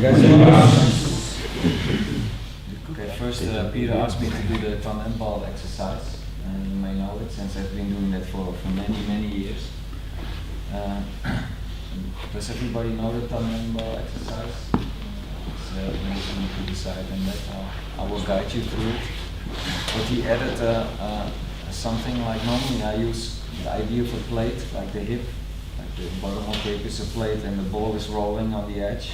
Okay, first Peter asked me to do the tandem ball exercise, and you may know it since I've been doing that for many years. Does everybody know the tandem ball exercise? It's maybe to decide, and that I will guide you through it. But he added something like normally I use the idea of a plate, like the hip, like the bottom of the hip is a plate and the ball is rolling on the edge.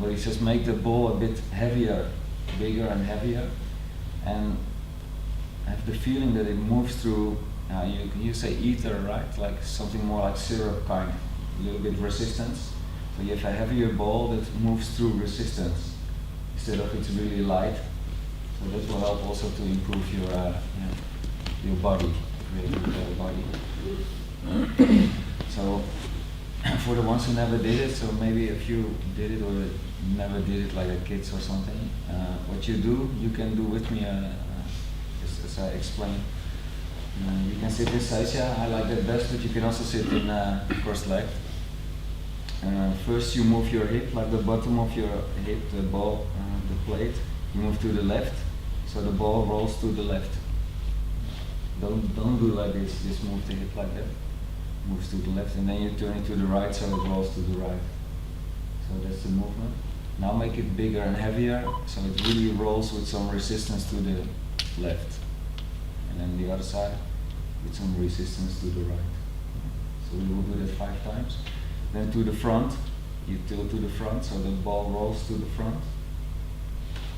But he says make the ball a bit heavier, bigger and heavier, and have the feeling that it moves through, you say ether, right? Like something more like syrup kind, a little bit resistance. So you have a heavier ball that moves through resistance instead of it's really light. So that will help also to improve your body, create your body. So for the ones who never did it, so maybe if you did it or never did it like a kids or something, what you do, you can do with me as I explained. You can sit in Saisya, I like that best, but you can also sit in crossed leg. First you move your hip, like the bottom of your hip, the ball, the plate, you move to the left, so the ball rolls to the left. Don't do like this, just move the hip like that. Moves to the left, and then you turn it to the right, so it rolls to the right. So that's the movement. Now make it bigger and heavier, so it really rolls with some resistance to the left. And then the other side, with some resistance to the right. So we will do that 5 times. Then to the front, you tilt to the front, so the ball rolls to the front.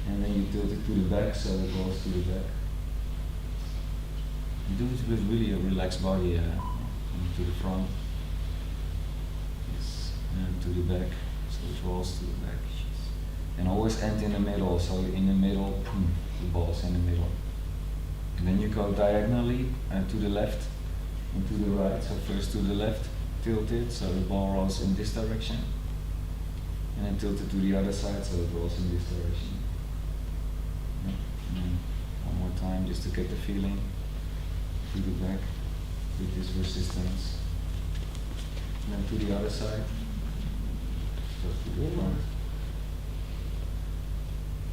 And then you tilt it to the back, so it rolls to the back. You do it with really a relaxed body. To the front, yes, and to the back, so it rolls to the back. And always end in the middle, so in the middle, boom, the ball's in the middle. And then you go diagonally to the left and to the right, so first to the left, tilt it, so the ball rolls in this direction. And then tilt it to the other side, so it rolls in this direction. Yeah. And then one more time, just to get the feeling, to the back. With this resistance, and then to the other side, so to the front,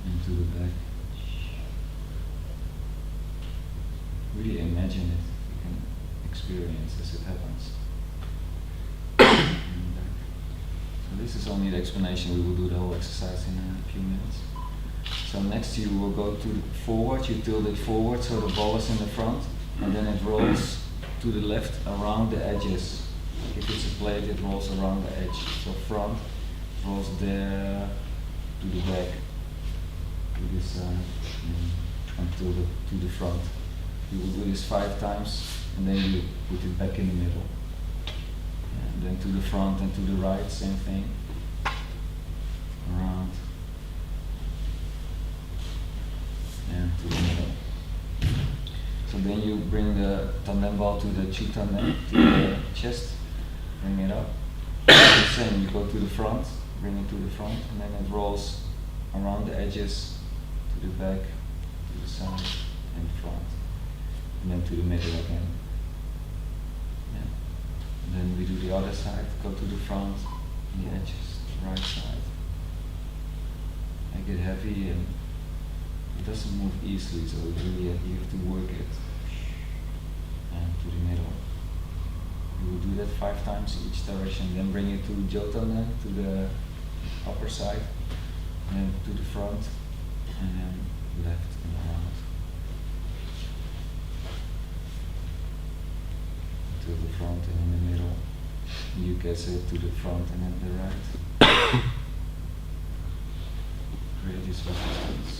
and to the back. Really imagine it, you can experience as it happens. So this is only the explanation, we will do the whole exercise in a few minutes. So next you will go to forward, you tilt it forward so the ball is in the front, and then it rolls to the left around the edges. If it's a plate, it rolls around the edge. So front rolls there to the back, to this side, until to the front. You will do this 5 times, and then you put it back in the middle. And then to the front and to the right, same thing. Around and to the middle. So then you bring the tandem ball to the chu tandem, to the chest, bring it up. The same, you go to the front, bring it to the front, and then it rolls around the edges, to the back, to the side, and front. And then to the middle again. Yeah. And then we do the other side, go to the front, the edges, the right side. Make it heavy, and it doesn't move easily, so really you have to work it. And to the middle. You will do that 5 times each direction, then bring it to Jotana, to the upper side, and then to the front, and then left and around. To the front and in the middle. You guess it to the front and then the right. Create this resistance.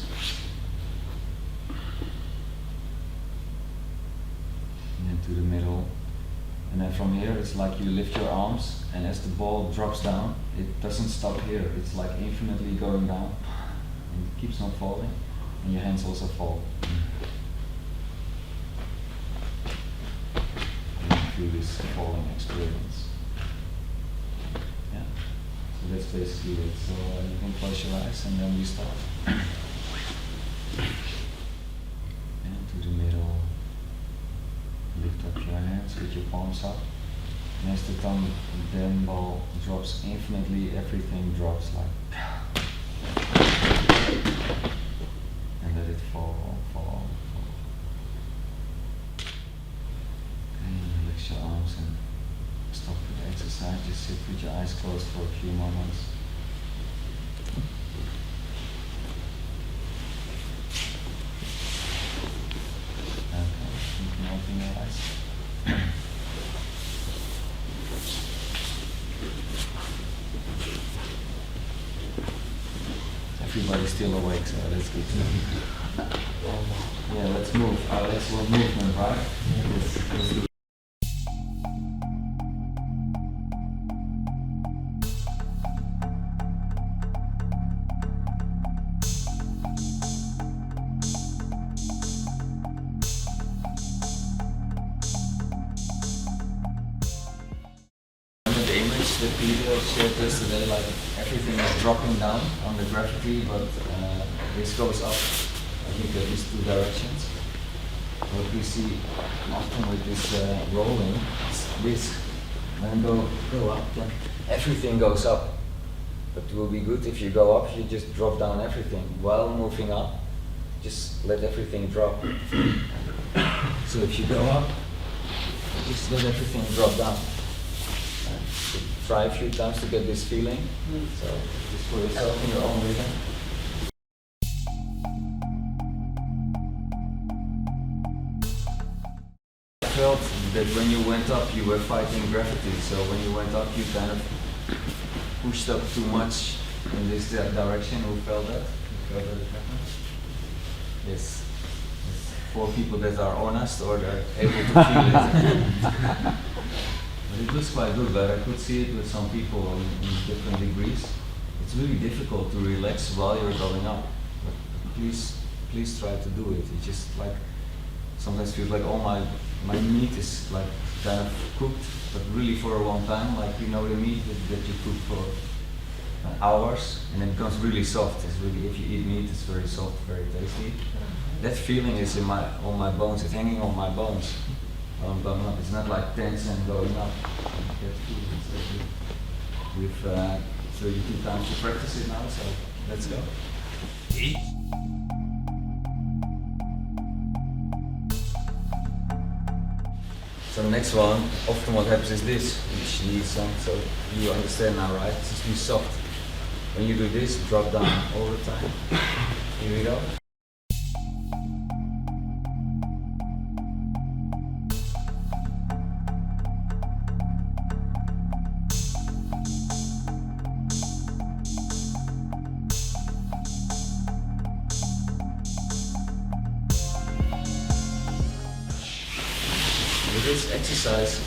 To the middle, and then from here it's like you lift your arms, and as the ball drops down, it doesn't stop here, it's like infinitely going down, and it keeps on falling, and your hands also fall. And you feel this falling experience. Yeah, so that's basically it. So you can close your eyes, and then we start. And to the middle. Lift up your hands with your palms up. And as the thumb ball drops infinitely, everything drops like, and let it fall, fall, fall. And relax your arms and stop the exercise. Just sit with your eyes closed for a few moments. Okay, you can open your eyes. Everybody's still awake, so that's good. Yeah, let's move. Let's want movement, right? Let's do. The image that Peter shared yesterday, like everything is dropping down on the gravity, but this goes up. I think that is 2 directions. What we see often with this rolling is this. When go up, then everything goes up. But it will be good if you go up, you just drop down everything. While moving up, just let everything drop. So if you go up, just let everything drop down. Try a few times to get this feeling. So just for yourself in your own rhythm. I felt that when you went up, you were fighting gravity. So when you went up, you kind of pushed up too much in this direction. Who felt that? You felt that it happened? Yes. Yes. For people that are honest or they're able to feel it. But it looks quite good, but I could see it with some people in different degrees. It's really difficult to relax while you're going up. But please try to do it. It just like sometimes feels like my meat is like kind of cooked, but really for a long time. Like you know the meat that you cook for hours, and then it becomes really soft. It's really, if you eat meat, it's very soft, very tasty. That feeling is on my bones. It's hanging on my bones. I'm going up. It's not like tense and going up. We've 32 times to practice it now, so let's go. So the next one, often what happens is this, which needs some, so you understand now, right? It's just be soft. When you do this, drop down all the time. Here we go. With this exercise,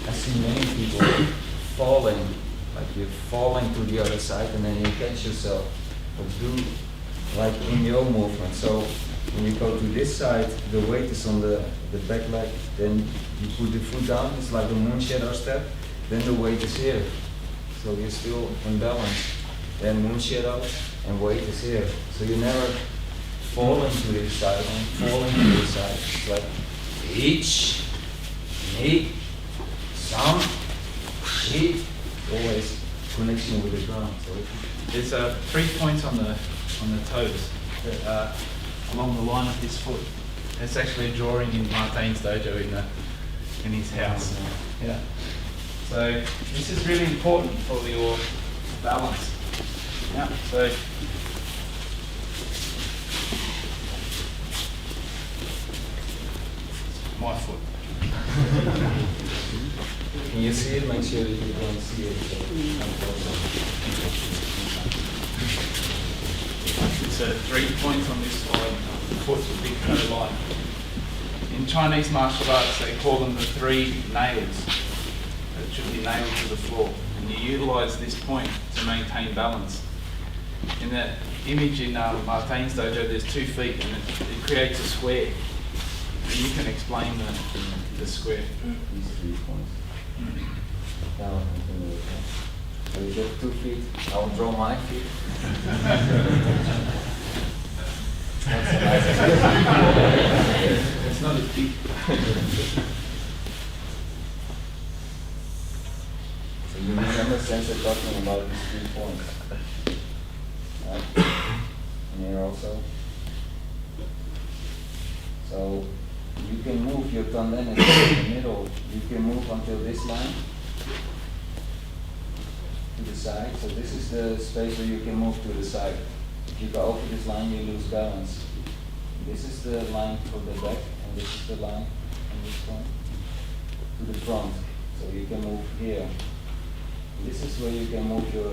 I see many people falling, like you're falling to the other side and then you catch yourself. But do like in your movement. So when you go to this side, the weight is on the back leg, then you put the foot down, it's like a moon shadow step, then the weight is here. So you're still in balance. Then moon shadow and weight is here. So you never falling to this side and falling to this side. It's like each. Knee, some, sheet, always connection with the ground. So there's 3 points on the toes that along the line of his foot. It's actually a drawing in Martin's dojo in his house. Yeah. So this is really important for your balance. Yeah. So my foot. Can you see it? Make sure that you don't see it. So 3 points on this side, foot with big toe line. In Chinese martial arts, they call them the 3 nails that should be nailed to the floor. And you utilise this point to maintain balance. In the image in Martin's dojo, there's 2 feet and it creates a square. And you can explain the square. These 3 points. Down and then so you get 2 feet. I'll draw my feet. It's not as big. sensor talking about these 3 points. Right? And here also. So you can move your tanden in the middle. You can move until this line to the side. So this is the space where you can move to the side. If you go over this line, you lose balance. This is the line for the back, and this is the line from this point to the front. So you can move here. This is where you can move your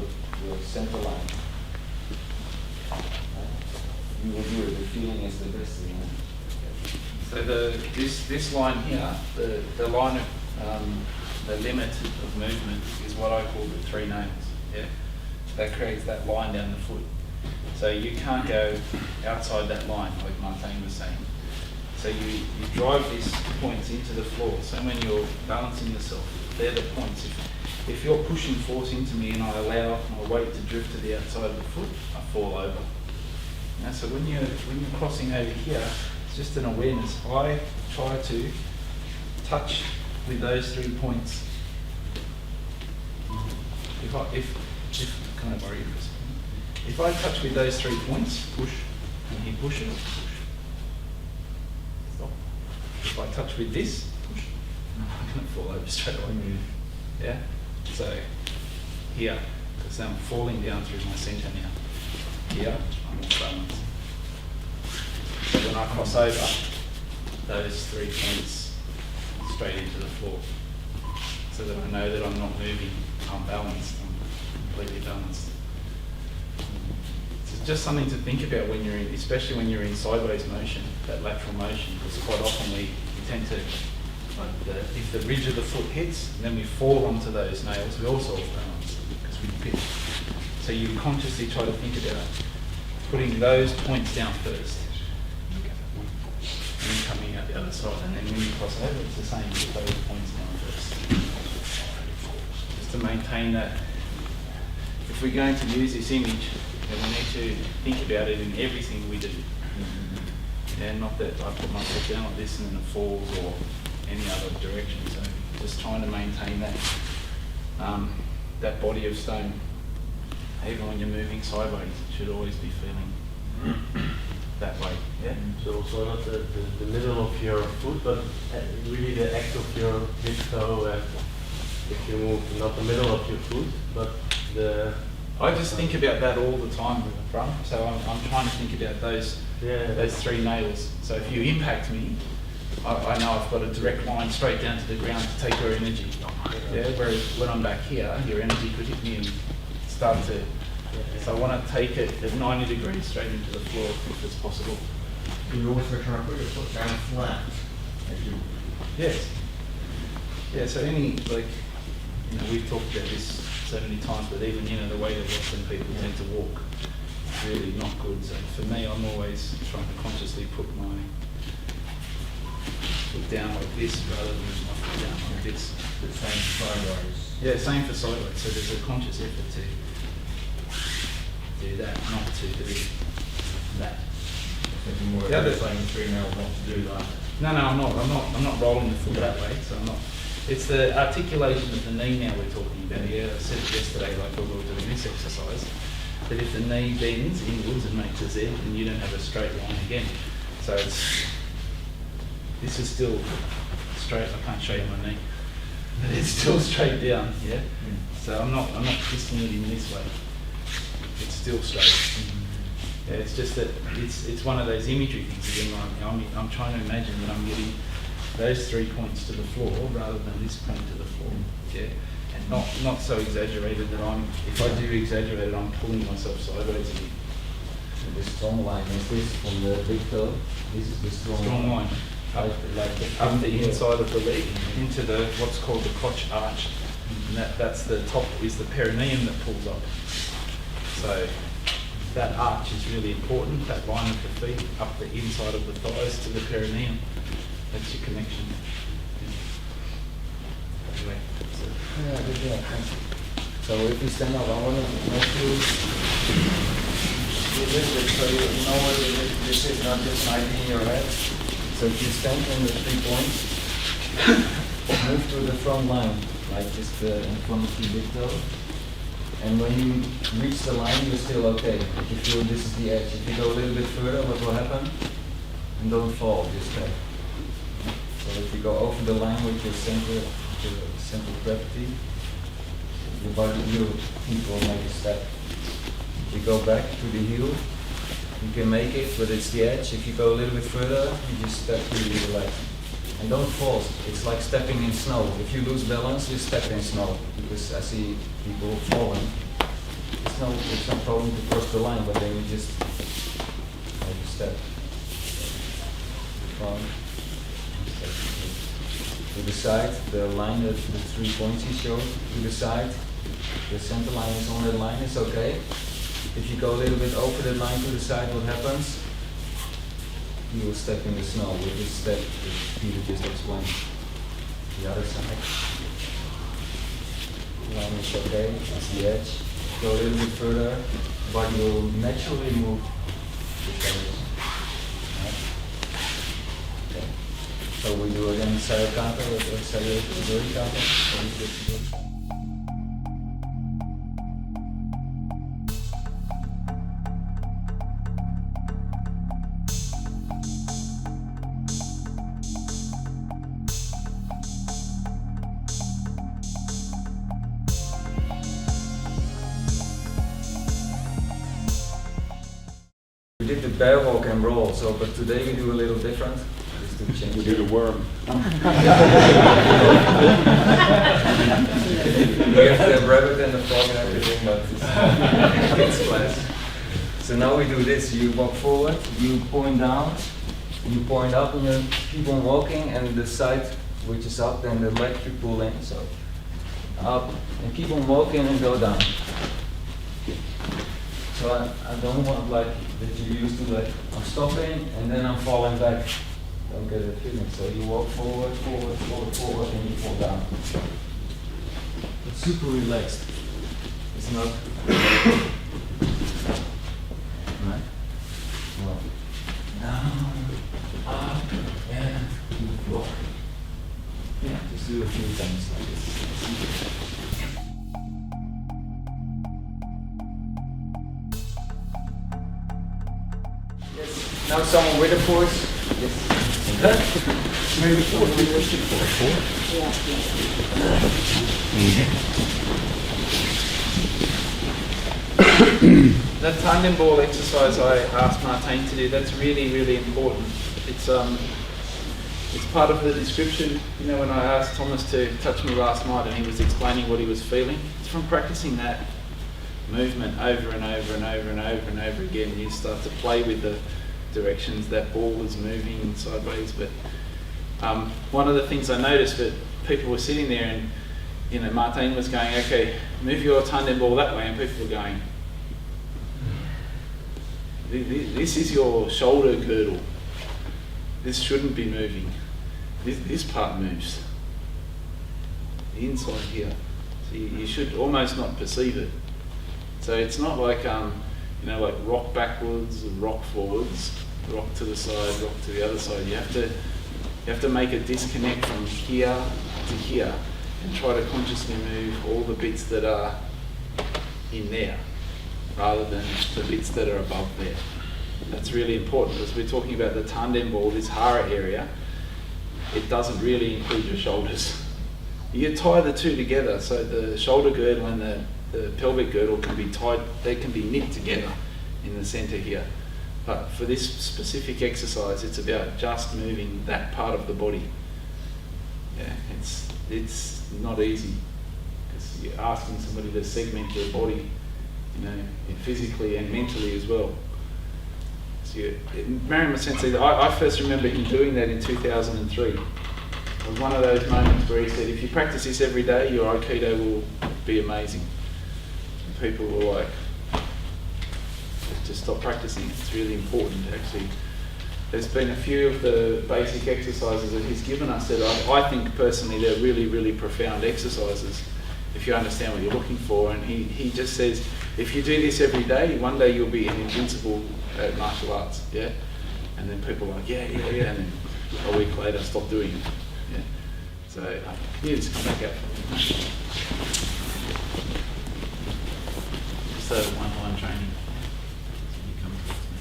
center line. You will do it. The feeling is the best thing. So this line here, the line of the limit of movement is what I call the 3 nails. Yeah, that creates that line down the foot. So you can't go outside that line, like Martin was saying. So you drive these points into the floor. So when you're balancing yourself, they're the points. If you're pushing force into me and I allow my weight to drift to the outside of the foot, I fall over. Now, so when you're crossing over here, it's just an awareness. I try to touch with those 3 points. Can I borrow you for a second? If I touch with those 3 points, push, and he pushes, push. Stop. If I touch with this, push, I'm going to fall over straight away. Yeah? So, here, because I'm falling down through my centre now. Here, I'm off balance. So when I cross over, those 3 points straight into the floor. So that I know that I'm not moving, I'm balanced, I'm completely balanced. It's just something to think about when you're in, especially when you're in sideways motion, that lateral motion, because quite often we tend to, if the ridge of the foot hits, and then we fall onto those nails, we also off balance because we pitch. So you consciously try to think about putting those points down first, and then coming out the other side, and then when you cross over, it's the same, put those points down first. Just to maintain that. If we're going to use this image, then we need to think about it in everything we do. And not that I put myself down like this and then it falls or any other direction. So just trying to maintain that that body of stone. Even when you're moving sideways, it should always be feeling that way. Yeah. So also not the middle of your foot, but really the act of your big toe. If you move not the middle of your foot, but the. I just think about that all the time with the front. So I'm trying to think about those 3 nails. So if you impact me, I know I've got a direct line straight down to the ground to take your energy. Yeah. Whereas when I'm back here, your energy could hit me and start to. So I want to take it at 90 degrees straight into the floor if it's possible. You also try to put your foot down flat. Yes. Yeah. So we've talked about this so many times, but even the way that Western people tend to walk, it's really not good. So for me, I'm always trying to consciously put my foot down like this rather than my foot down like this. The same sideways. Yeah, same for sideways. So there's a conscious effort to do that, not to do that. Thinking more about saying 3 nails not to do that. No, I'm not rolling the foot that way. So I'm not. It's the articulation of the knee now we're talking about. Yeah, I said it yesterday, like when we were doing this exercise, that if the knee bends inwards and makes a Z, then you don't have a straight line again. So this is still straight. I can't show you my knee, but it's still straight down. Yeah. So I'm not twisting it in this way. It's still straight. Yeah, it's just that it's one of those imagery things again. I'm trying to imagine that I'm getting those 3 points to the floor rather than this point to the floor. Yeah, and not so exaggerated that if I do exaggerate it, I'm pulling myself sideways again. So the strong line is this from the big toe. This is the strong line. Up the inside of the leg into the what's called the crotch arch, and that's the top is the perineum that pulls up. So that arch is really important. That line of the feet up the inside of the thighs to the perineum. That's your connection. Anyway. Yeah, good job. Thank you. So if you stand up, I want to make you lift it so you know what this is, not just an idea in your head. So if you stand on the 3 points, move to the front line, like just in front of your big toe. And when you reach the line, you're still okay. If you feel this is the edge, if you go a little bit further, what will happen? And don't fall, just stay. So if you go over the line with your center of gravity, your body, your feet will make a step. If you go back to the heel, you can make it, but it's the edge. If you go a little bit further, you just step really relaxed. And don't fall. It's like stepping in snow. If you lose balance, you step in snow. Because I see people falling. It's no problem to cross the line, but then you just make a step. Front, step to the side. The line, the 3 points he showed, to the side. The center line is on that line, it's okay. If you go a little bit over that line to the side, what happens? You will step in the snow with this step that Peter just explained. The other side. Line is okay, that's the edge. Go a little bit further, body will naturally move the shoulders. Okay. So we do again side counter or side counter. We did the bear walk and roll, so but today we do a little different. Just to change. We do the worm. We have the rabbit and the frog and everything, but it's kids class. So now we do this. You walk forward, you point down, you point up, and you keep on walking, and the side which is up, then the leg you pull in. So up and keep on walking and go down. So I don't want like that you used to like, I'm stopping and then I'm falling back. Don't get that feeling. So you walk forward, forward, forward, forward, and you fall down. It's super relaxed. It's not right. Well, down, up, and to the floor. Yeah, just do a few times like this. Now someone with a force. Yes. Maybe That tandem ball exercise I asked Martine to do, that's really, really important. It's part of the description. You know, when I asked Thomas to touch me last night and he was explaining what he was feeling, it's from practicing that movement over and over and over and over and over again. You start to play with the directions that ball is moving sideways. But one of the things I noticed that people were sitting there and, you know, Martine was going, okay, move your tandem ball that way, and people were going, this is your shoulder girdle. This shouldn't be moving. This part moves. The inside here. So you should almost not perceive it. So it's not like you know, like rock backwards, rock forwards, rock to the side, rock to the other side. You have to make a disconnect from here to here and try to consciously move all the bits that are in there rather than the bits that are above there. That's really important because we're talking about the tandem ball, this hara area. It doesn't really include your shoulders. You tie the two together, so the shoulder girdle and the pelvic girdle can be tied, they can be knit together in the center here. But for this specific exercise, it's about just moving that part of the body. Yeah, it's not easy because you're asking somebody to segment their body, you know, physically and mentally as well. So Marima Sensei, I first remember him doing that in 2003. It was one of those moments where he said, if you practice this every day, your Aikido will be amazing. And people were like, just stop practicing. It's really important, actually. There's been a few of the basic exercises that he's given us that I think personally they're really, really profound exercises if you understand what you're looking for. And he just says, if you do this every day, one day you'll be an invincible at martial arts, yeah? And then people are like, yeah, and then a week later stop doing it, yeah? So, yeah, just come back out. just a one-time training. So you come towards me.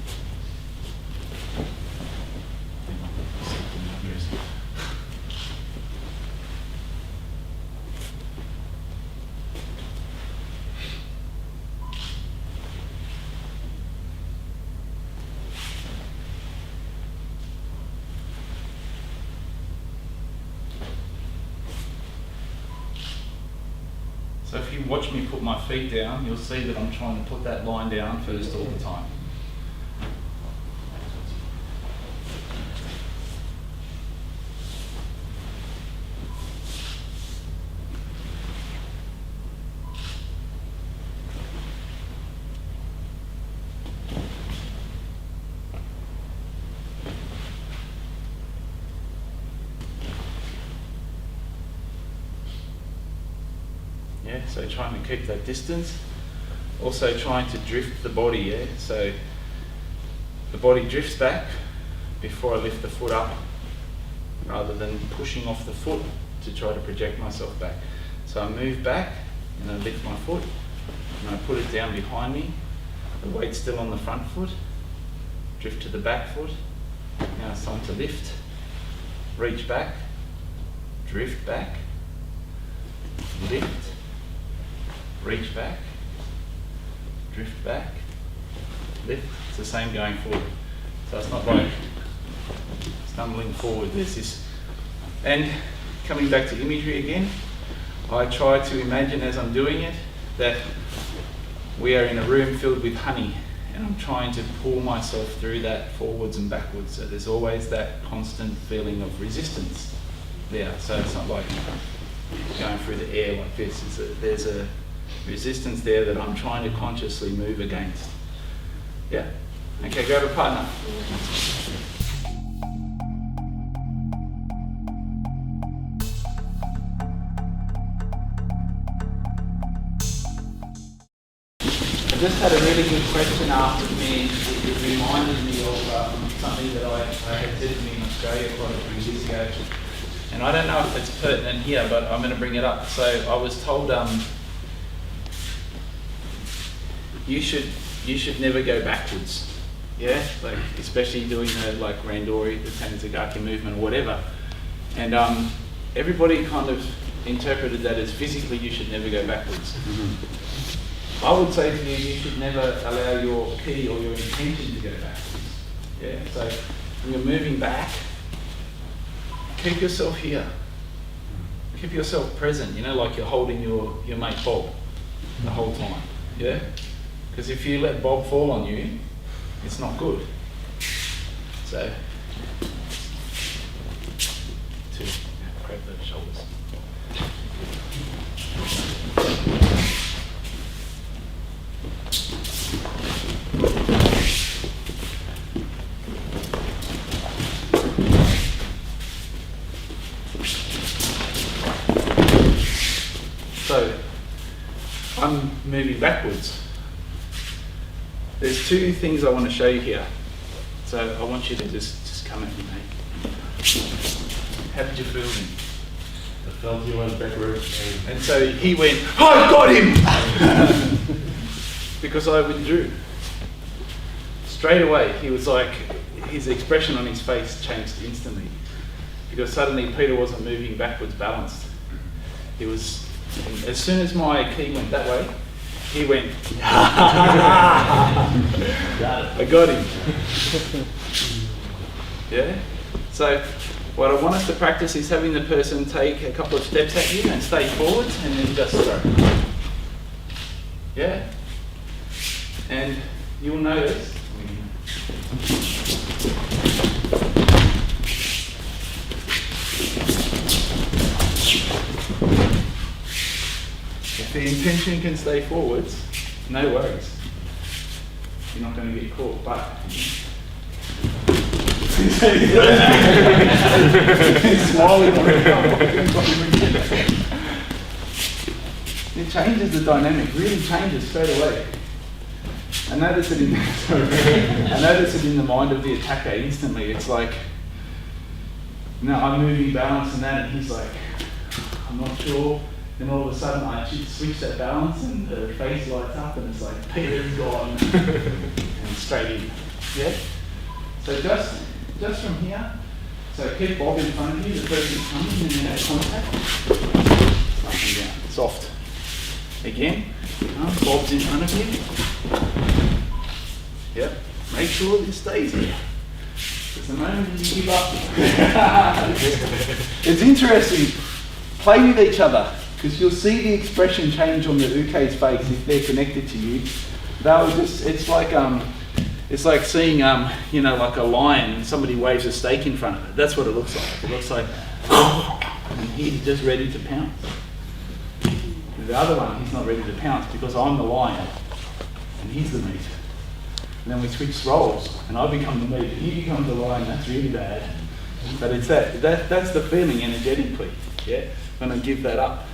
So if you watch me put my feet down, you'll see that I'm trying to put that line down first all the time. Yeah, so trying to keep that distance. Also trying to drift the body, yeah? So the body drifts back before I lift the foot up, rather than pushing off the foot to try to project myself back. So I move back and I lift my foot and I put it down behind me. The weight's still on the front foot. Drift to the back foot. Now it's time to lift. Reach back. Drift back. Lift. Reach back, drift back, lift. It's the same going forward. So it's not like stumbling forward. There's this. And coming back to imagery again, I try to imagine as I'm doing it that we are in a room filled with honey, and I'm trying to pull myself through that forwards and backwards. So there's always that constant feeling of resistance there. So it's not like going through the air like this. There's a resistance there that I'm trying to consciously move against. Yeah. Okay, grab a partner. I just had a really good question asked of me. It reminded me of something that I had said to me in Australia quite a few years ago. And I don't know if it's pertinent here, but I'm going to bring it up. So I was told you should never go backwards. Yeah, like especially doing the like randori, the Tanizagaki movement or whatever. And everybody kind of interpreted that as physically you should never go backwards. Mm-hmm. I would say to you, you should never allow your ki or your intention to go backwards. Yeah, so when you're moving back, keep yourself here. Keep yourself present, you know, like you're holding your mate Bob the whole time. Yeah? Because if you let Bob fall on you, it's not good. So, grab the shoulders. So, I'm moving backwards. There's two things I want to show you here. So I want you to just come at me, mate. How did you feel then? I felt you went backwards. And so he went, I got him! Because I withdrew. Straight away, he was like, his expression on his face changed instantly. Because suddenly Peter wasn't moving backwards balanced. He was, as soon as my ki went that way, he went, I got him. Yeah? So what I want us to practice is having the person take a couple of steps at you and stay forwards and then just throw. Yeah? And you'll notice if the intention can stay forwards, no worries. You're not going to get caught, but it changes the dynamic, really changes straight away. I notice it in the mind of the attacker instantly. It's like, I'm moving balance and that, and he's like, I'm not sure. Then all of a sudden I switch that balance and her face lights up and it's like, Peter's gone. And straight in. Yeah? So just from here, so keep Bob in front of you, the person coming and then have contact. Up and down, soft. Again, Bob's in front of you. Yep, make sure this stays here. Because the moment you give up, it's interesting. Play with each other, because you'll see the expression change on the uke's face if they're connected to you. They'll just, it's like seeing, like a lion and somebody waves a steak in front of it. That's what it looks like. It looks like, and he's just ready to pounce. The other one, he's not ready to pounce because I'm the lion and he's the meat. And then we switch roles and I become the meat and he becomes the lion. That's really bad. But it's that's the feeling energetically. Yeah, when I give that up.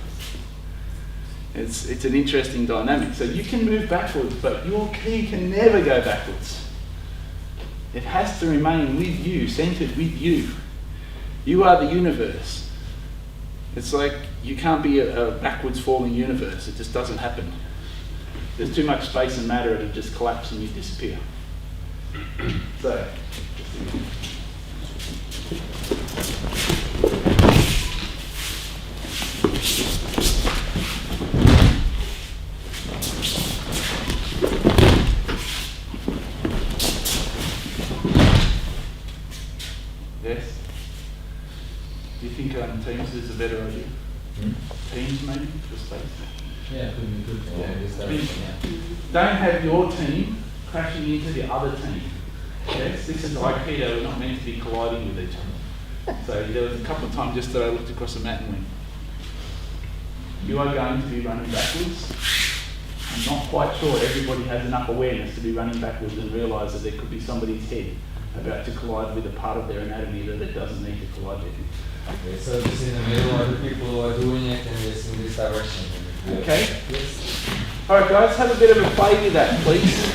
It's an interesting dynamic. So you can move backwards, but your key can never go backwards. It has to remain with you, centered with you. You are the universe. It's like you can't be a backwards falling universe. It just doesn't happen. There's too much space and matter, it'll just collapse and you disappear. So, yes? Do you think Teams is a better idea? Teams maybe, for space? Yeah, could be good. Yeah, this direction, yeah. Don't have your team crashing into the other team. Yes, this is Aikido, we're not meant to be colliding with each other. So there was a couple of times just that I looked across the mat and went, you are going to be running backwards. I'm not quite sure everybody has enough awareness to be running backwards and realise that there could be somebody's head about to collide with a part of their anatomy that it doesn't need to collide with. Okay, so just in the middle, other people are doing it and it's in this direction. Okay? Yes. Alright guys, have a bit of a play with that, please.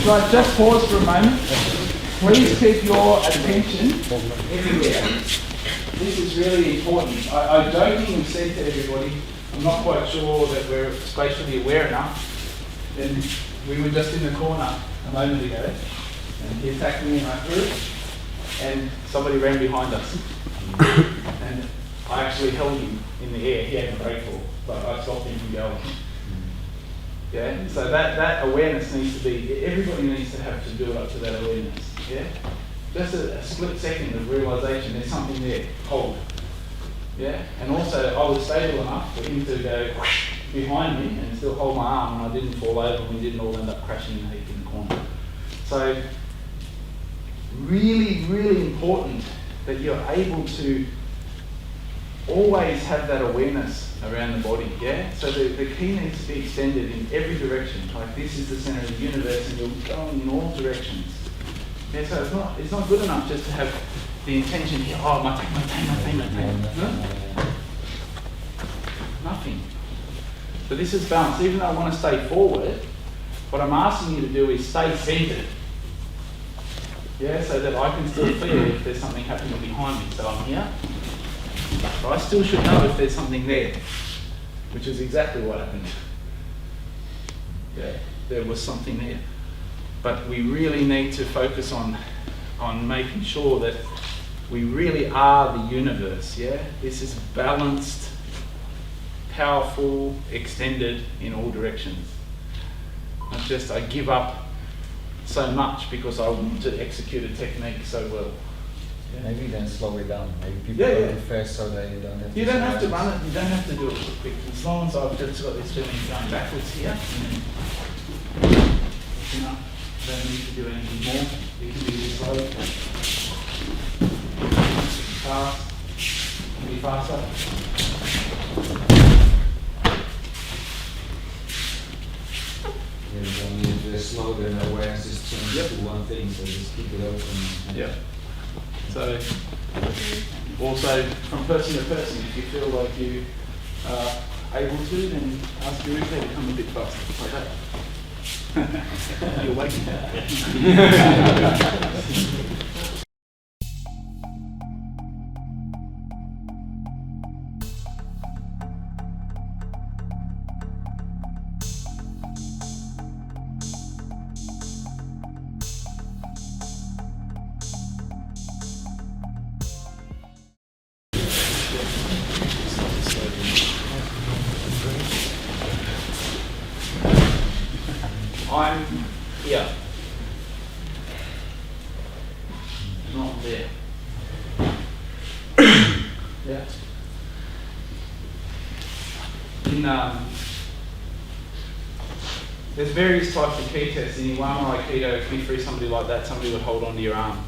Right, just pause for a moment. Please keep your attention everywhere. This is really important. I jokingly said to everybody, I'm not quite sure that we're spatially aware enough. And we were just in the corner a moment ago, and he attacked me in my group, and somebody ran behind us. And I actually held him in the air. He had a break fall, but I stopped him from going. Yeah, so that awareness needs to be, everybody needs to have to build up to that awareness. Yeah, just a split second of realization there's something there. Hold. Yeah, and also I was stable enough for him to go behind me and still hold my arm, and I didn't fall over, and we didn't all end up crashing in a heap in the corner. So really, really important that you're able to always have that awareness around the body, yeah? So the key needs to be extended in every direction. Like this is the center of the universe and you're going in all directions. Yeah, so it's not good enough just to have the intention here, oh, my pain. No? Nothing. So this is balance. Even though I want to stay forward, what I'm asking you to do is stay centered. Yeah, so that I can still feel if there's something happening behind me. So I'm here. But I still should know if there's something there, which is exactly what happened. Yeah, there was something there. But we really need to focus on making sure that we really are the universe, yeah? This is balanced, powerful, extended in all directions. Not just I give up so much because I want to execute a technique so well. Maybe then slow it down. Maybe people go too fast so they don't have to. You don't have to run it, you don't have to do it so quick. As long as I've just got this feeling going backwards here. That's enough. Don't need to do anything more. You can do this slow. Fast. Be faster. Yeah, when you slow, then awareness is changed to one thing, so just keep it open. Yep. So Also, from person to person, if you feel like you are able to, then ask your replay to come a bit faster, like that. You're waking up. I'm here, not there. Yeah. There's various types of key tests. In Iwama Aikido, if you free somebody like that, somebody would hold onto your arm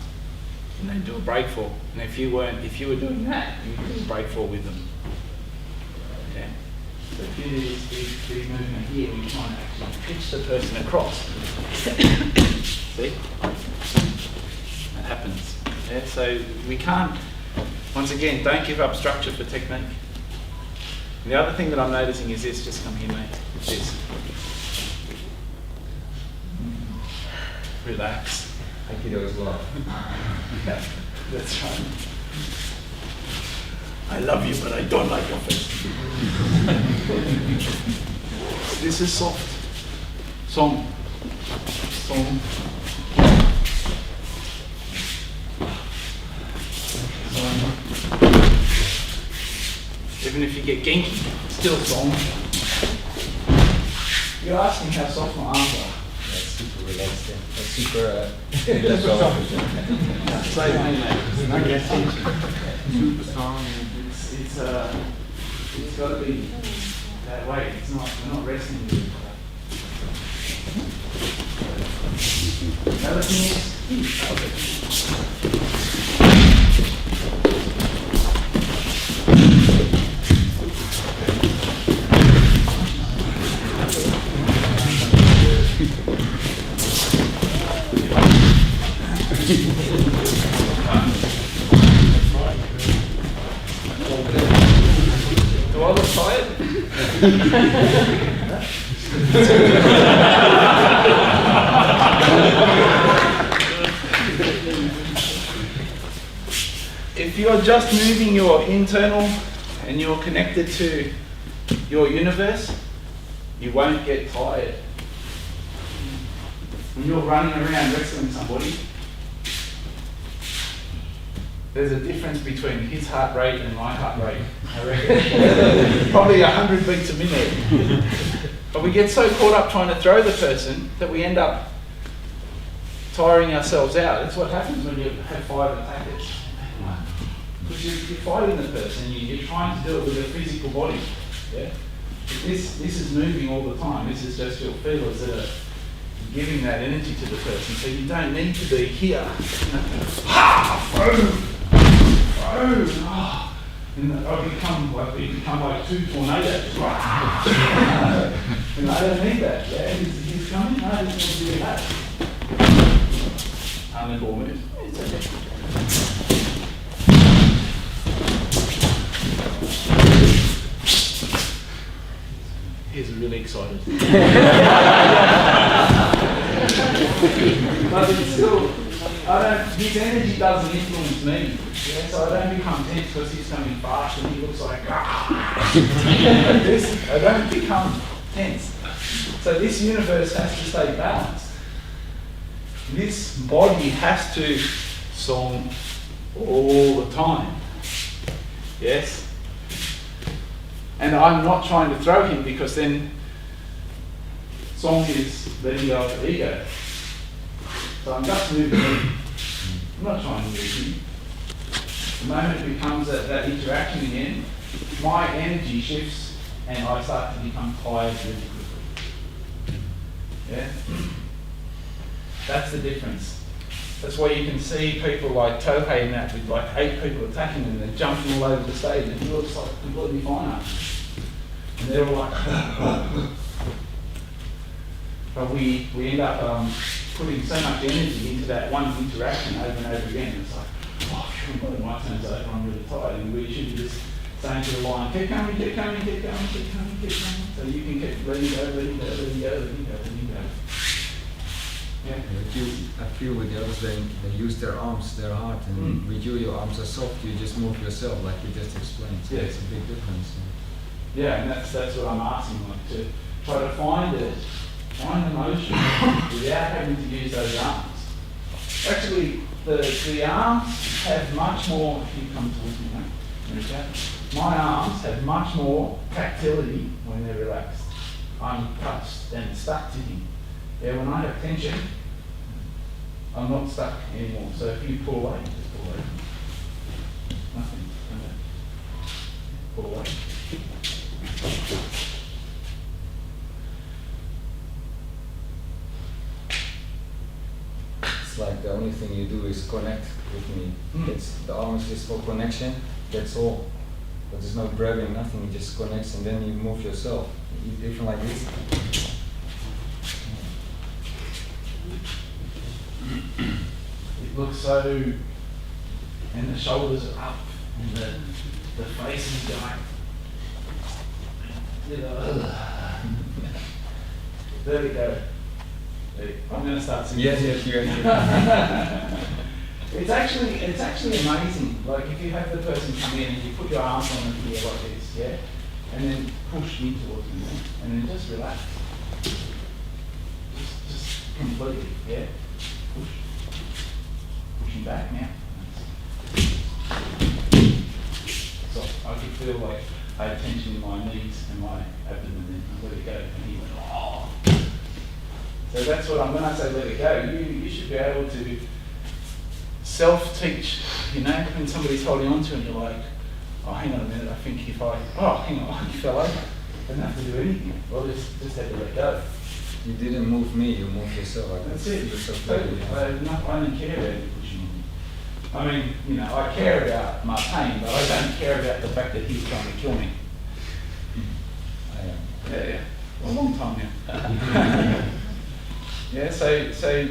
and then do a breakfall. And if you were doing that, you could do a breakfall with them. Yeah. So if you do this big movement here, we try and actually pitch the person across. See? That happens. Yeah, so we can't, once again, don't give up structure for technique. And the other thing that I'm noticing is this, just come here, mate. This. Relax. Aikido is love. Yeah, that's right. I love you, but I don't like your face. This is soft. Song. Song. Even if you get genki, still song. You're asking how soft my arms are. That's super relaxed. That's super. Super strong. It's got to be that way. It's not. We're not resting with it. The other thing is. Do I look tired? If you're just moving your internal and you're connected to your universe, you won't get tired. When you're running around wrestling somebody, there's a difference between his heart rate and my heart rate, I reckon. Probably 100 beats a minute. But we get so caught up trying to throw the person that we end up tiring ourselves out. That's what happens when you have 5 attackers. Because you're fighting the person, you're trying to do it with a physical body. Yeah? This is moving all the time. This is just your feelers that are giving that energy to the person. So you don't need to be here. And I become like 2 tornadoes. And I don't need that. Yeah, he's coming. No, he's not doing that. And the ball moves. It's okay. He's really excited. But it's still, his energy doesn't influence me. Yeah, so I don't become tense because he's coming fast and he looks like, this. I don't become tense. So this universe has to stay balanced. This body has to song all the time. Yes? And I'm not trying to throw him because then song is letting go of the ego. So I'm just moving him. I'm not trying to move him. The moment it becomes that interaction again, my energy shifts and I start to become tired really quickly. Yeah? That's the difference. That's why you can see people like Tohei and that with like 8 people attacking them and they're jumping all over the stage and he looks like completely fine up. And they're all like, but we end up putting so much energy into that one interaction over and over again. It's like, oh, my turns over, I'm really tired, and we should be just saying to the lion, keep coming, keep coming, keep coming, keep coming, keep coming. So you can keep letting go, letting go, letting go, letting go, letting go. Yeah. I feel with the others, they use their arms, their heart, and with you, your arms are soft, you just move yourself, like you just explained. So Yeah. it's a big difference. Yeah, and that's what I'm asking, like to try to find the motion without having to use those arms. Actually, the arms have much more, if you come towards me now, okay? My arms have much more tactility when they're relaxed. I'm touched and stuck to him. Yeah, when I have tension, I'm not stuck anymore. So if you pull away, just pull away. Nothing. Okay. Pull away. It's like the only thing you do is connect with me. It's the arm is just for connection, that's all. But there's no grabbing, nothing, it just connects and then you move yourself. Even like this. It looks so, and the shoulders are up, and the face is going. There we go. I'm going to start singing. Yes. It's actually amazing. Like if you have the person come in and you put your arms on them here like this, yeah, and then push in towards them, and then just relax. Just completely, yeah. Push. Pushing back now. So I could feel like I had tension in my knees and my abdomen, and I let it go, and he went, oh. So that's what when I say let it go, you should be able to self-teach, you know, when somebody's holding on to it and you're like, oh, hang on a minute, I think hang on, you fell over. I didn't have to do anything. Well, just had to let go. You didn't move me, you moved yourself. Like That's it. You're so Totally. I don't care about you pushing me. I mean, you know, I care about my pain, but I don't care about the fact that he's trying to kill me. I am. Yeah. Well, a long time now. Yeah, so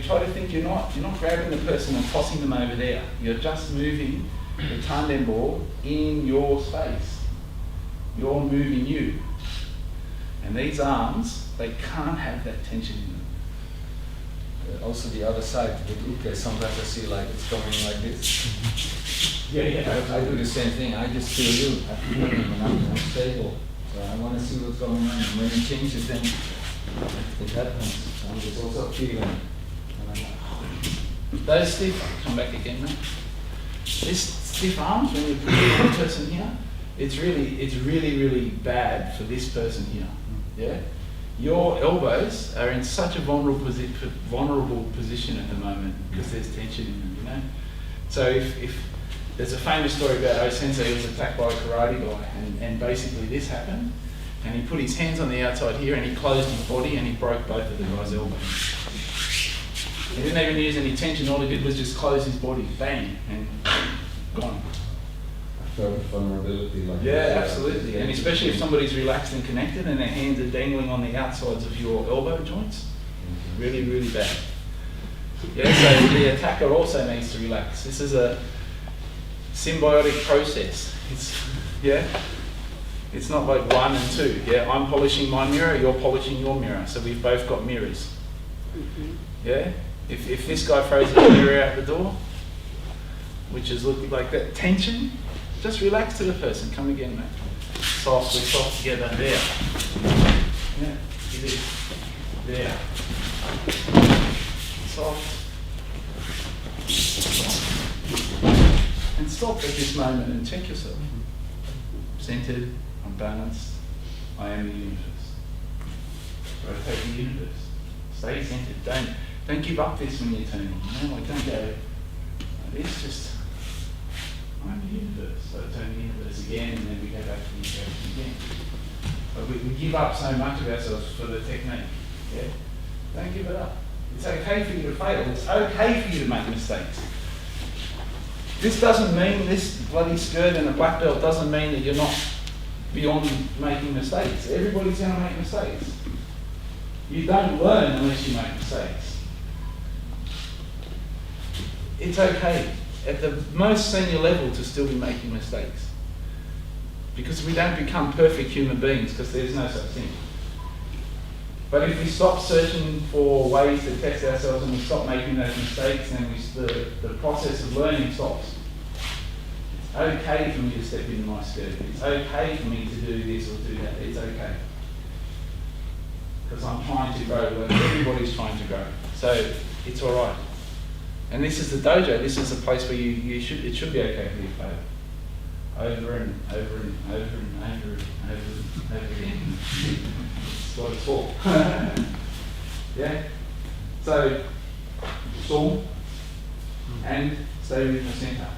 try to think you're not grabbing the person and tossing them over there. You're just moving the tandem ball in your space. You're moving you. And these arms, they can't have that tension in them. Also the other side with uke, sometimes I see like it's going like this. Yeah. I do the same thing. I just feel you. I feel you and I'm stable. So I want to see what's going on. And when it changes, then it happens. So I'm just also feeling. And I'm like, Those stiff, come back again, mate. These stiff arms, when you put one person here, it's really bad for this person here. Yeah. Your elbows are in such a vulnerable position at the moment because there's tension in them, you know. So if there's a famous story about O-sensei who was attacked by a karate guy, and basically this happened, and he put his hands on the outside here and he closed his body and he broke both of the guy's elbows. He didn't even use any tension, all he did was just close his body, bang, and gone. vulnerability. Like Yeah, absolutely. And especially if somebody's relaxed and connected and their hands are dangling on the outsides of your elbow joints, really bad. Yeah, so the attacker also needs to relax. This is a symbiotic process. It's not like 1 and 2. Yeah, I'm polishing my mirror, you're polishing your mirror. So we've both got mirrors. Yeah? If this guy throws his mirror out the door, which is looking like that tension, just relax to the person. Come again, mate. Soft, we're soft together. There. Yeah, it is. There. Soft. And stop at this moment and check yourself. Centered, I'm balanced, I am the universe. Rotate the universe. Stay centered. Don't give up this when you're turning. You know, like don't go. It's just I'm the universe. So turn the universe again, and then we go back to the universe again. But we give up so much of ourselves for the technique. Yeah? Don't give it up. It's okay for you to fail. It's okay for you to make mistakes. This doesn't mean, this bloody skirt and a black belt doesn't mean that you're not beyond making mistakes. Everybody's going to make mistakes. You don't learn unless you make mistakes. It's okay. at the most senior level to still be making mistakes. Because we don't become perfect human beings, because there's no such thing. But if we stop searching for ways to test ourselves and we stop making those mistakes, then the process of learning stops. It's okay for me to step into my skirt. It's okay for me to do this or do that. It's okay. Because I'm trying to grow. Everybody's trying to grow. So it's all right. And this is the dojo. This is the place where it should be okay for you to fail. Over and over and over and over and over and over again. That's what it's for. Yeah? So, storm and stay with the centre.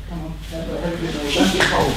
Come on, have a bit more. Don't get cold.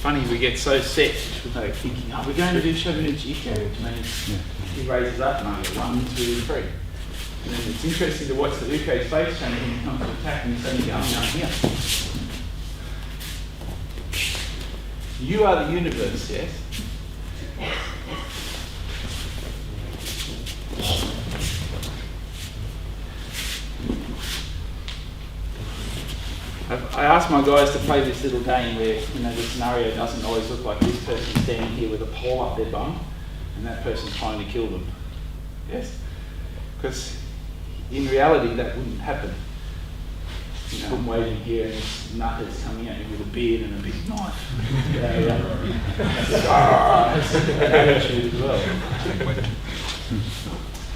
Funny, we get so set without thinking, oh, we're going to do Shogunich Iko, which means he raises up and I go 1, 2, 3. And then it's interesting to watch the Uke's face change when he comes to attack and he's suddenly going down here. You are the universe, yes? I asked my guys to play this little game where, the scenario doesn't always look like this person standing here with a pole up their bum and that person's trying to kill them. Yes? Because in reality that wouldn't happen. I'm waiting here and this nutter's coming at me with a beard and a big knife. Attitude as well.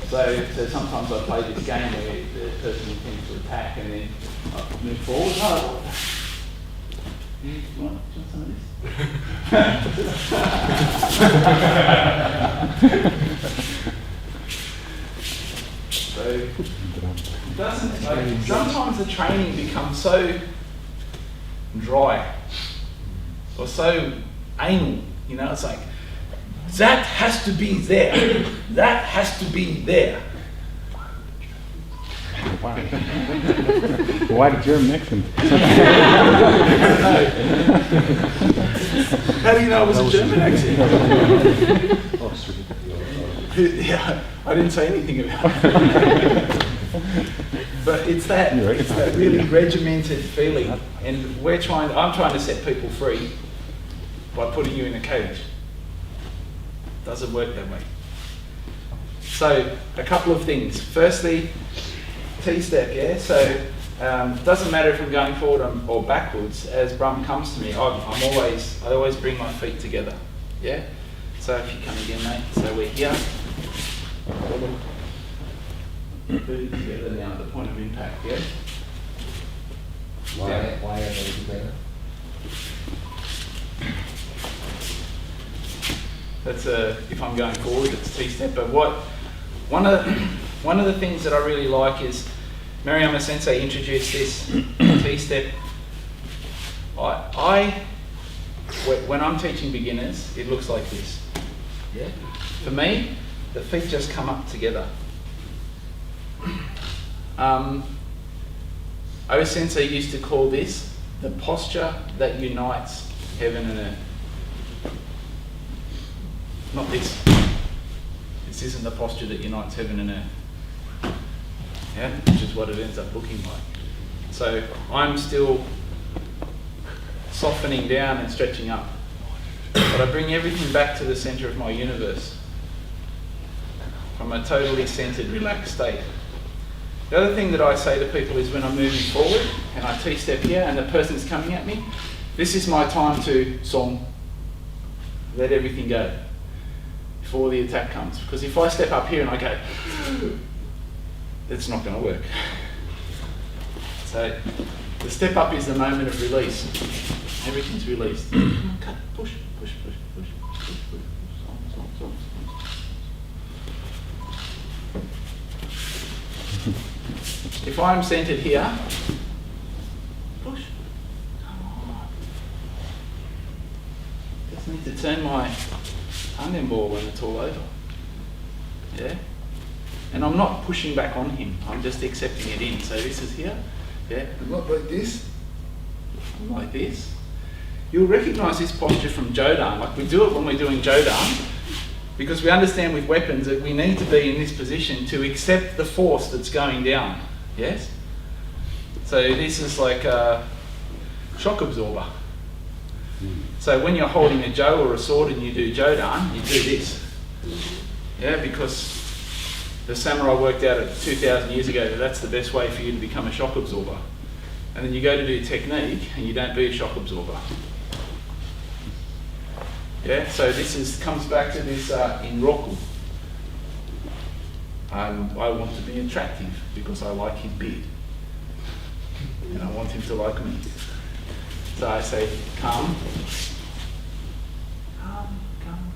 So sometimes I play this game where the person intends to attack and then I move forward. Oh, you want some of this? So, sometimes the training becomes so dry or so anal, it's like, that has to be there. That has to be there. Wow. Why did you mix them? How do you know it was a German accent? Yeah, I didn't say anything about it. But it's that really regimented feeling, and I'm trying to set people free by putting you in a cage. Doesn't work that way. So a couple of things. Firstly, T-step, yeah? So doesn't matter if I'm going forward or backwards. As Brum comes to me, I always bring my feet together, yeah? So if you come again, mate. So we're here. Feet together now at the point of impact, yeah? Why are they together? That's if I'm going forward, it's a T-step. But one of the things that I really like is Maruyama Sensei introduced this T-step. When I'm teaching beginners, it looks like this. Yeah. For me, the feet just come up together. O Sensei used to call this the posture that unites heaven and earth. Not this. This isn't the posture that unites heaven and earth. Yeah, which is what it ends up looking like. So I'm still softening down and stretching up. But I bring everything back to the center of my universe from a totally centered, relaxed state. The other thing that I say to people is when I'm moving forward and I T-step here and the person's coming at me, this is my time to song, let everything go. before the attack comes. Because if I step up here and I go, it's not going to work. So the step up is the moment of release. Everything's released. Cut, push, push, push, push, push, push, push. Stop. If I'm centered here, push. Come on. Just need to turn my ball when it's all over. Yeah? And I'm not pushing back on him, I'm just accepting it in. So this is here, yeah? I'm not like this, I'm like this. You'll recognise this posture from Jodan, like we do it when we're doing Jodan, because we understand with weapons that we need to be in this position to accept the force that's going down, yes? So this is like a shock absorber. So when you're holding a Jo or a sword and you do Jodan, you do this. Yeah, because the samurai worked out 2,000 years ago that that's the best way for you to become a shock absorber. And then you go to do technique and you don't be a shock absorber. Yeah, so this comes back to this in Roku. I want to be attractive because I like him big. And I want him to like me. So I say, come. Come.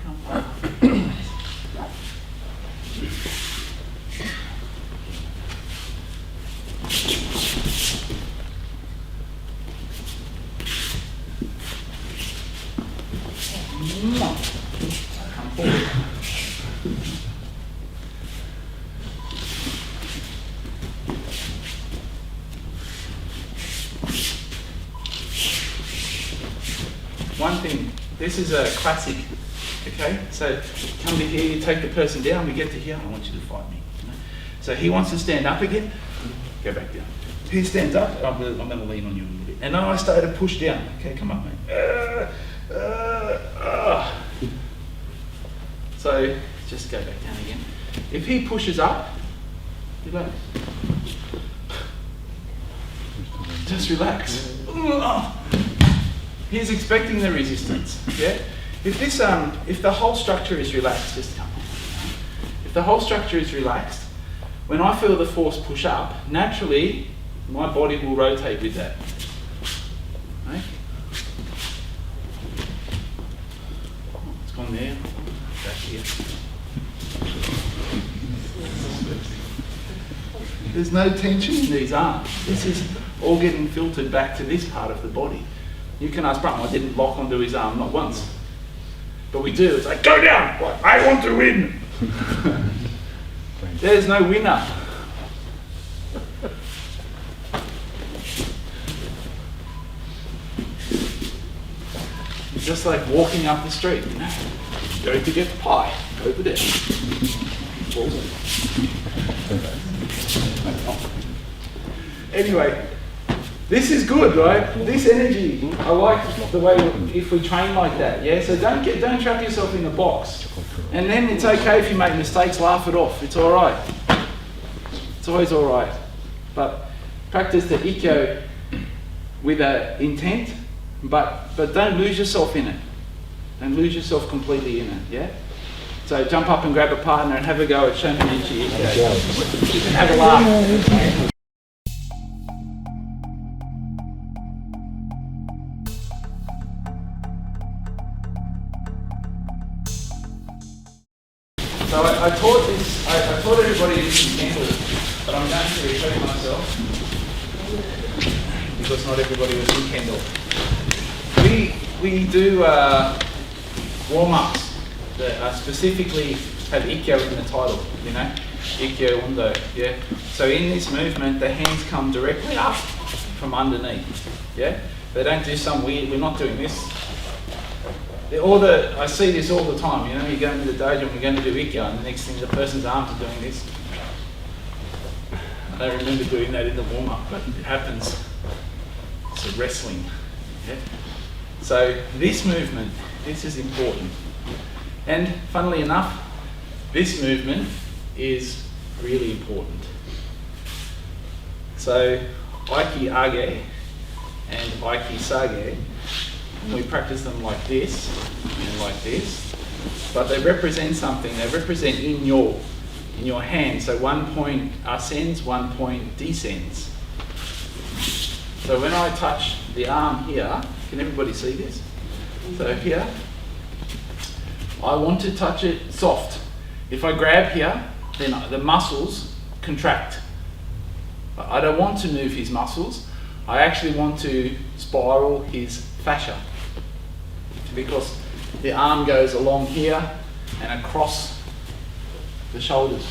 Come forward. One thing, this is a classic, okay? So come to here, you take the person down, we get to here, I want you to fight me. You know? So he wants to stand up again, go back down. He stands up, I'm going to lean on you a little bit. And then I start to push down. Okay, come on, mate. So just go back down again. If he pushes up, relax. Just relax. He's expecting the resistance. Yeah. If the whole structure is relaxed, just come. If the whole structure is relaxed, when I feel the force push up, naturally my body will rotate with that. Right? It's gone there. Back here. There's no tension in these arms. This is all getting filtered back to this part of the body. You can ask Bram, I didn't lock onto his arm, not once. But we do, it's like, go down! Like, I want to win! There's no winner. It's just like walking up the street, you know? Going to get pie, over there. Anyway, this is good, right? This energy, I like the way if we train like that, yeah? So don't trap yourself in a box. And then it's okay if you make mistakes, laugh it off. It's all right. It's always all right. But practice the Ikkyo with an intent, but don't lose yourself in it. Don't lose yourself completely in it, yeah? So jump up and grab a partner and have a go at Shonin-ichi Ikkyo. You can have a laugh. So I taught this, I taught everybody this in Canada, but I'm going to repeat myself because not everybody was in Kendall. We do warm-ups that specifically have Ikkyo in the title, you know, Ikkyo Undo, yeah. So in this movement, the hands come directly up from underneath, yeah. They don't do some weird, we're not doing this. I see this all the time, you know, you go into the dojo and we're going to do Ikkyo and the next thing the person's arms are doing this. I don't remember doing that in the warm-up, but it happens. It's a wrestling. Yeah? So this movement, this is important. And funnily enough, this movement is really important. So Aiki Age and Aiki Sage, we practice them like this and like this. but they represent something. They represent in your hand. So 1 point ascends, 1 point descends. So when I touch the arm here, can everybody see this? So here, I want to touch it soft. If I grab here, then the muscles contract. I don't want to move his muscles. I actually want to spiral his fascia, because the arm goes along here and across the shoulders.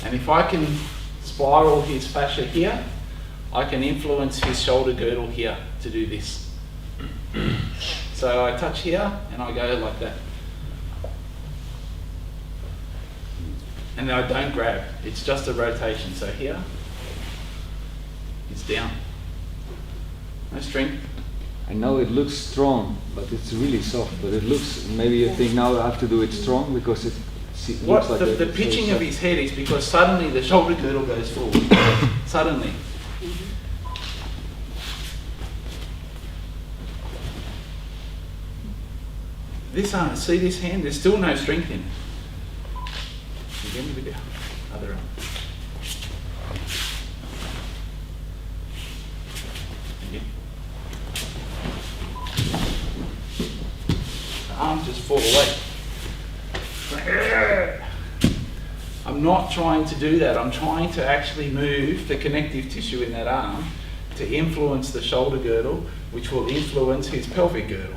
And if I can spiral his fascia here, I can influence his shoulder girdle here to do this. So I touch here and I go like that. And then I don't grab, it's just a rotation. So here, it's down. No strength. I know it looks strong, but it's really soft. But it looks, maybe you think now I have to do it strong because it looks like The pitching of his head is because suddenly the shoulder girdle goes forward. Suddenly. This arm, see this hand? There's still no strength in it. Again with the other arm. Again. The arms just fall away. I'm not trying to do that. I'm trying to actually move the connective tissue in that arm to influence the shoulder girdle, which will influence his pelvic girdle.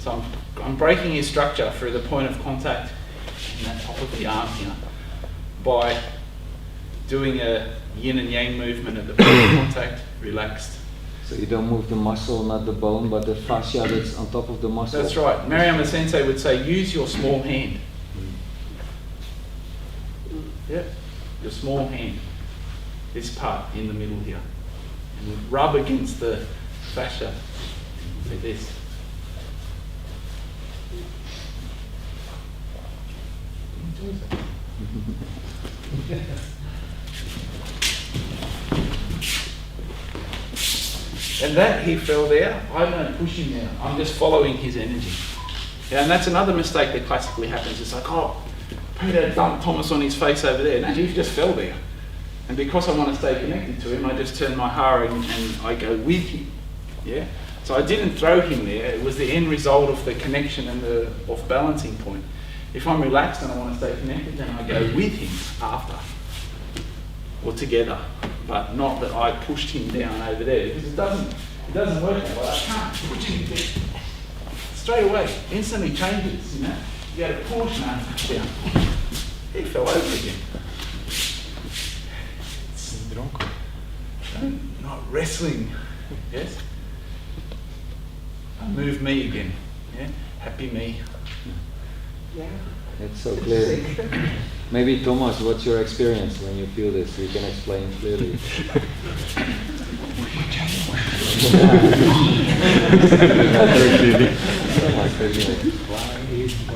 So I'm breaking his structure through the point of contact in the top of the arm here by doing a yin and yang movement at the point of contact, relaxed. So you don't move the muscle, not the bone, but the fascia that's on top of the muscle. That's right. Mariama Sensei would say, use your small hand. Yep, your small hand. This part in the middle here. And rub against the fascia like this. And that he fell there, I don't push him there. I'm just following his energy. Yeah, and that's another mistake that classically happens. It's like, oh, Peter dumped Thomas on his face over there. No, he just fell there. And because I want to stay connected to him, I just turn my hara and I go with him. Yeah. So I didn't throw him there. It was the end result of the connection and the off balancing point. If I'm relaxed and I want to stay connected, then I go with him after or together, but not that I pushed him down over there, because it doesn't work that way. I can't push him there. Straight away, instantly changes. You know, you go to push now, down. He fell over again. Not wrestling. Yes. Move me again. Yeah. Happy me. Yeah. It's so clear. Maybe Thomas, what's your experience when you feel this? You can explain clearly.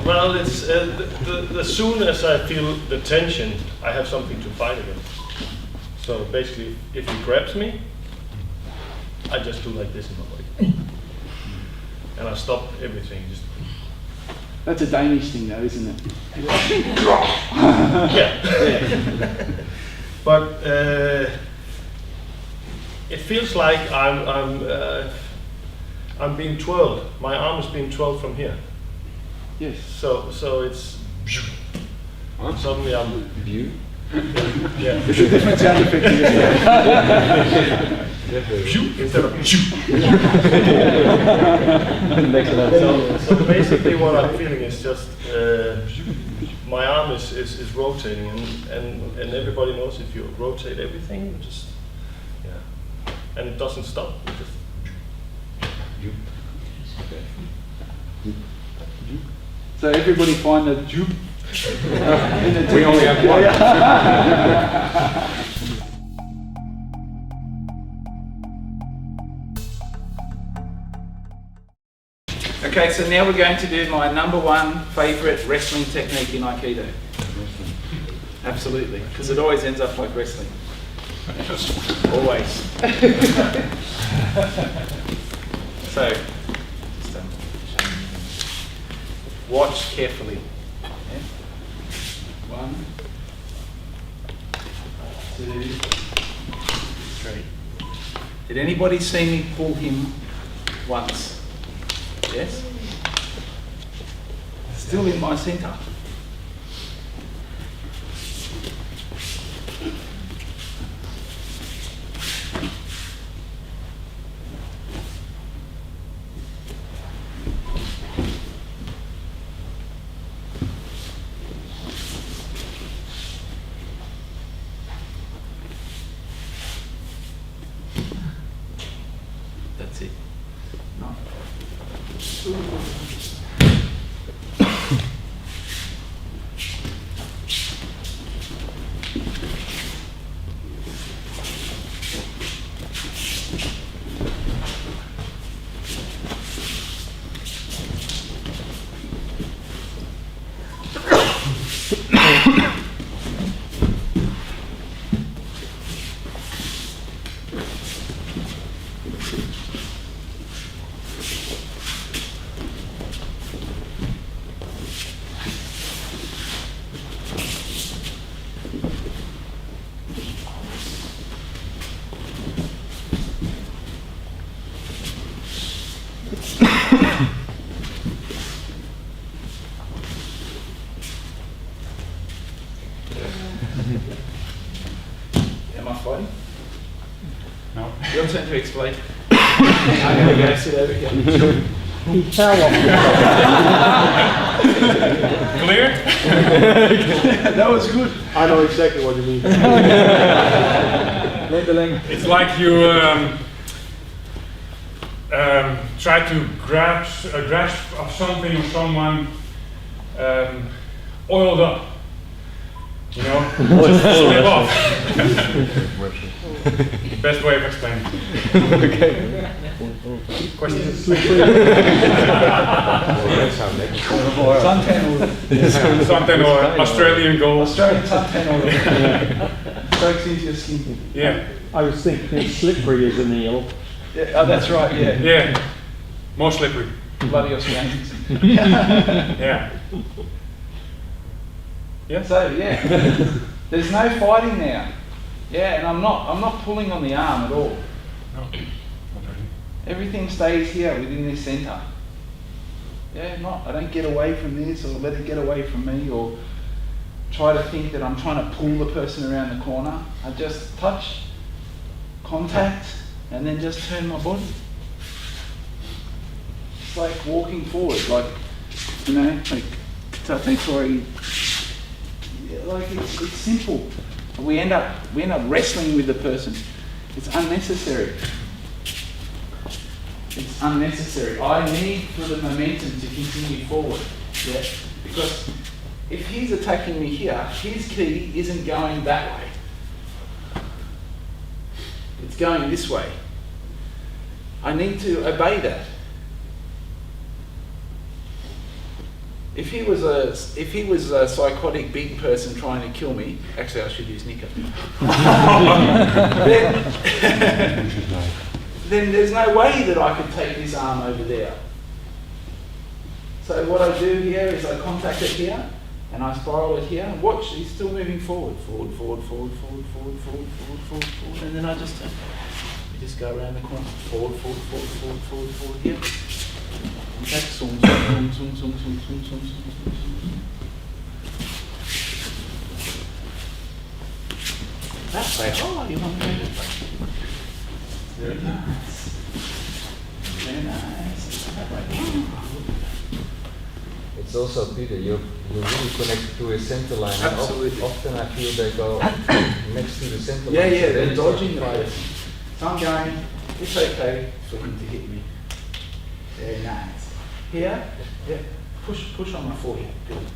Well, it's the soon as I feel the tension, I have something to fight against. So basically, if he grabs me, I just do like this in my body, and I stop everything. Just That's a Danish thing, though, isn't it? yeah. But it feels like I'm being twirled. My arm is being twirled from here. Yes. So it's suddenly I'm View? yeah. Different sound effect. Instead of so basically what I'm feeling is just my arm is rotating, and everybody knows if you rotate everything, you just and it doesn't stop. It just So everybody find the juke. We only have one. Okay, so now we're going to do my #1 favourite wrestling technique in Aikido. Absolutely, because it always ends up like wrestling. Always. So, Watch carefully. Yeah. 1, 2, 3. Did anybody see me pull him once? Yes? Still in my centre. That's it. No. Am I fighting? No. Your turn to explain. I'm going to go sit over here. He fell off. Clear? That was good. I know exactly what you mean. It's like you try to grasp of something or someone oiled up. You know, just slip off. Best way of explaining. Questions? Suntan oil. Something or Australian gold. Australian suntan oil. Soaks into your skin. Yeah, I was thinking it's slippery as an eel. Yeah, oh, that's right, yeah. yeah. More slippery. Bloody Australians. Yeah. Yeah. So yeah, there's no fighting now. Yeah, and I'm not pulling on the arm at all. No, not really. Everything stays here within this centre. Yeah, I don't get away from this or let it get away from me or try to think that I'm trying to pull the person around the corner. I just touch, contact, and then just turn my body. It's like walking forward, like, you know, like Tate Tori. Yeah, like it's simple. We end up wrestling with the person. It's unnecessary. It's unnecessary. I need for the momentum to continue forward. Yeah. Because if he's attacking me here, his key isn't going that way. It's going this way. I need to obey that. If he was a psychotic big person trying to kill me, actually I should use Nico. then there's no way that I could take this arm over there. So what I do here is I contact it here, and I spiral it here. And watch, he's still moving forward, forward, and then I just turn. We just go around the corner, forward here. Contact, zoom. That way. Oh, you want to go that way? Very nice. Very nice. That way. It's also, Peter, you're really connected to a center line. And Absolutely. often I feel they go next to the center line. Yeah, so they're they start dodging to the fight. person. So I'm going, it's okay for him to hit me. Very nice. Here, yeah, push on my forehead. Good.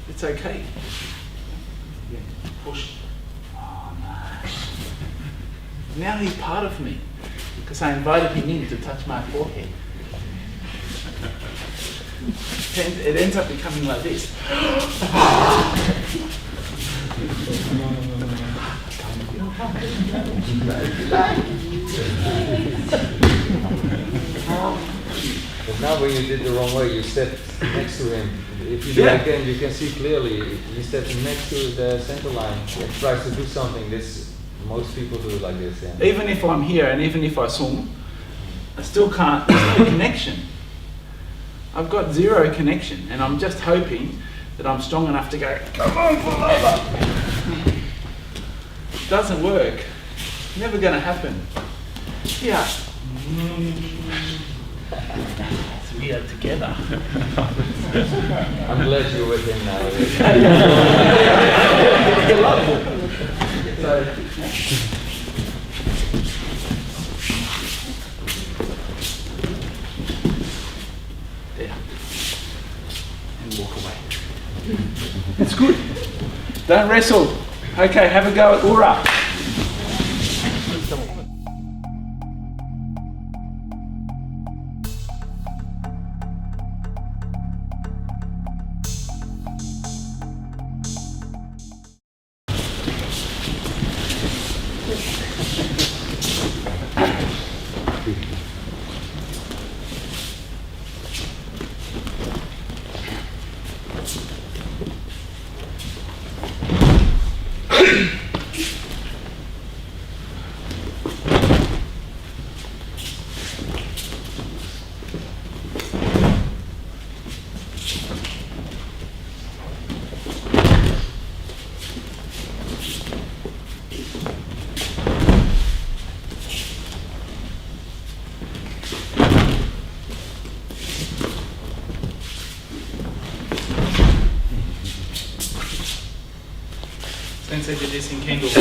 It's okay. Yeah, push. Oh, nice. Now he's part of me because I invited him in to touch my forehead. It ends up becoming like this. Now when you did the wrong way, you stepped next to him. If you do it again, you can see clearly. He stepped next to the center line. He tries to do something. Most people do it like this. Yeah. Even if I'm here and even if I swim, I still can't, there's no connection. I've got zero connection, and I'm just hoping that I'm strong enough to go, come on, pull over. It doesn't work. Never going to happen. Yeah. We are together. I'm glad you're with him now. There. And walk away. It's good. Don't wrestle. Okay, have a go at Ura. Spencer did this in Kendall 2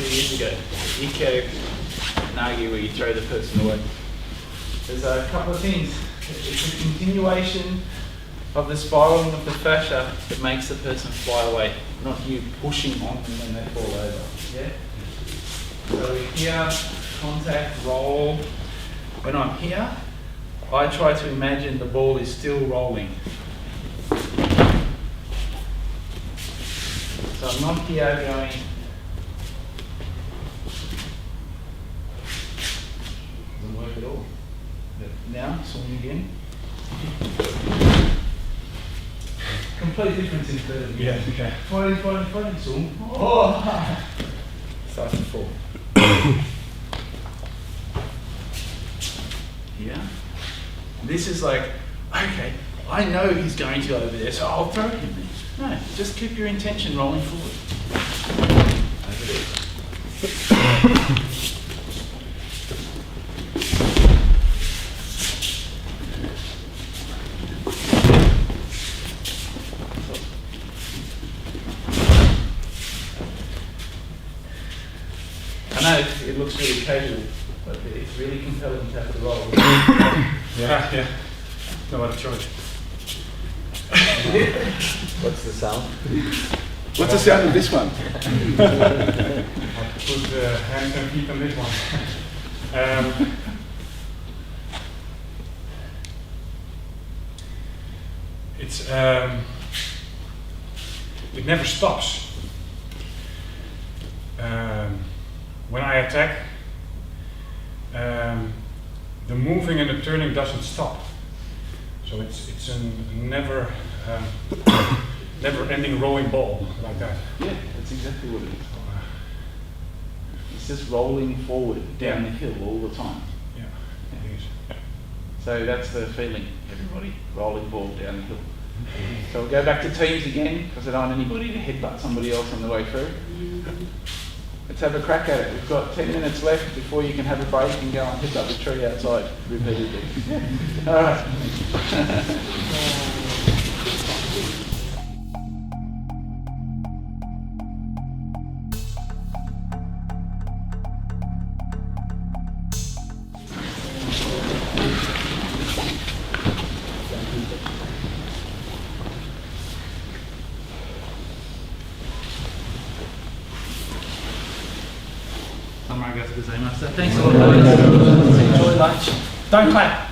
years ago. Iko Nagi, where you throw the person away. There's a couple of things. It's a continuation of the spiraling of the fascia that makes the person fly away, not you pushing on them when they fall over. Yeah? So here, contact, roll. When I'm here, I try to imagine the ball is still rolling. So I'm not here going, doesn't work at all. But now, swing again. Complete difference in 30. Yeah, okay. Fighting, swing. Oh! Starts to fall. Here. This is like, okay, I know he's going to go over there, so I'll throw him there. No, just keep your intention rolling forward. Over there. I know it looks really casual, but it's really compelling to have to roll. Yeah. No other choice. What's the sound? What's the sound of this one? Have to put hands and feet on this one. It's it never stops. When I attack, the moving and the turning doesn't stop. So it's a never ending rolling ball like that. Yeah, that's exactly what it is. It's just rolling forward down the hill all the time. Yeah, it is. So that's the feeling, everybody, rolling ball down the hill. So we'll go back to teams again, because I don't want anybody to headbutt somebody else on the way through. Let's have a crack at it. We've got 10 minutes left before you can have a break and go and headbutt the tree outside repeatedly. All right. Thanks a lot, buddies. Enjoy lunch. Don't clap.